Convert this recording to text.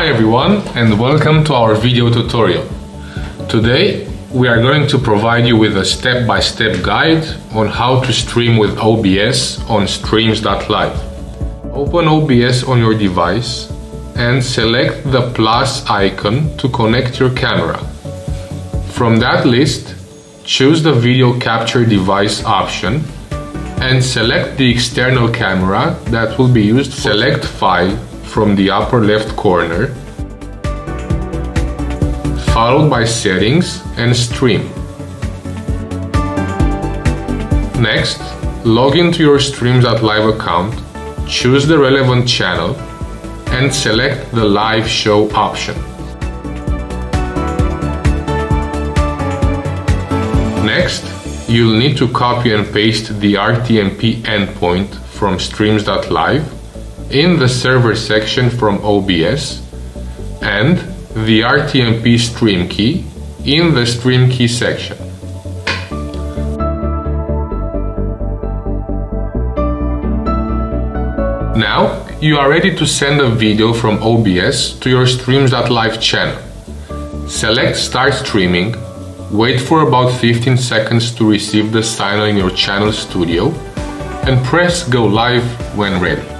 Hi everyone and welcome to our video tutorial. Today we are going to provide you with a step-by-step guide on how to stream with OBS on Streams.live. Open OBS on your device and select the plus icon to connect your camera. From that list, choose the video capture device option and select the external camera that will be used. Select File from the upper left corner, followed by Settings and Stream. Next, log into your Streams.live account, choose the relevant channel and select the Live Show option. Next, you'll need to copy and paste the RTMP endpoint from Streams.live in the server section from OBS and the RTMP stream key in the stream key section. Now you are ready to send a video from OBS to your Streams.live channel. Select Start Streaming, wait for about 15 seconds to receive the signal in your channel studio, and press Go Live when ready.